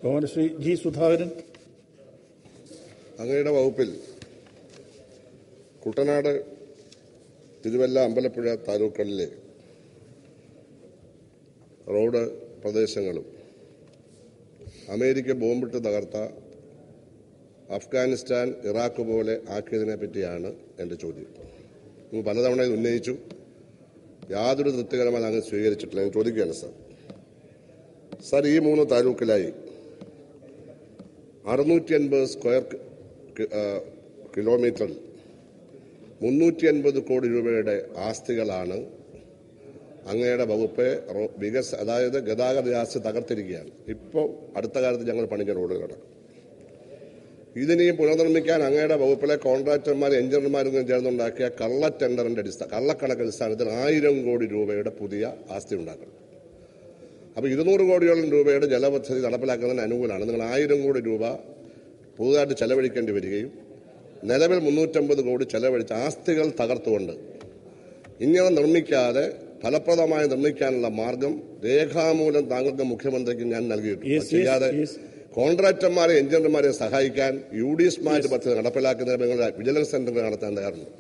Shri G Sudhakaran. അങ്ങയുടെ വകുപ്പിൽ Kuttanad, Thiruvalla, Ambalappuzha താലൂക്കുകളിലെ road പ്രദേശങ്ങളും അമേരിക്ക ബോംബിട്ട് തകർത്ത അഫ്ഗാനിസ്ഥാൻ, ഇറാഖ് പോലെ ആക്കിയതിനെ പറ്റിയാണ് എൻ്റെ ചോദ്യം. നിങ്ങൾ പലതവണ ഇത് ഉന്നയിച്ചു. യാതൊരു തൃപ്തികരമായി അങ്ങ് സ്വീകരിച്ചിട്ടില്ല. ഞാൻ ചോദിക്കുകയാണ് സാർ, ഈ 3 താലൂക്കിലായി 650 സ്ക്വയർ കിലോമീറ്ററിൽ 350 കോടി രൂപയുടെ ആസ്തികളാണ് അങ്ങയുടെ വകുപ്പ് അതായത് ഗതാഗത വ്യാപ്തി തകർത്തിരിക്കുകയാണ്. ഇപ്പോൾ അടുത്ത കാലത്ത് ഞങ്ങൾ പണിഞ്ഞ റോഡുകളാണ്. ഇതിനെയും പുനർനിർമ്മിക്കാൻ അങ്ങയുടെ വകുപ്പിലെ കോൺട്രാക്ടർമാർ, എഞ്ചിനീയർമാരും ചേർന്നുണ്ടാക്കിയ കള്ളക്കണക്ക് അടിസ്ഥാനത്തിൽ 1000 കോടി രൂപയുടെ പുതിയ ആസ്തി ഉണ്ടാക്കണം. അപ്പോൾ 200 കോടിയോളം രൂപയുടെ ജലപദ്ധതി നടപ്പിലാക്കുന്നതിന് അനുകൂലമാണ്. നിങ്ങൾ 1000 കോടി രൂപ പുതുതായിട്ട് ചെലവഴിക്കേണ്ടി വരികയും നിലവിൽ 350 കോടി ചെലവഴിച്ച ആസ്തികൾ തകർത്തുകൊണ്ട് ഇങ്ങനെ നിർമ്മിക്കാതെ ഫലപ്രദമായി നിർമ്മിക്കാനുള്ള മാർഗം രേഖാമൂലം താങ്കൾക്ക് മുഖ്യമന്ത്രിക്ക് ഞാൻ നൽകിയിട്ടുണ്ട്. ചെയ്യാതെ കോൺട്രാക്ടർമാരെ, എഞ്ചിനീയർമാരെ സഹായിക്കാൻ UD സ്മാർട്ട് പദ്ധതി നടപ്പിലാക്കുന്നതിന് വിജിലൻസ് സെന്ററുകൾ നടത്താൻ തയ്യാറുണ്ട്.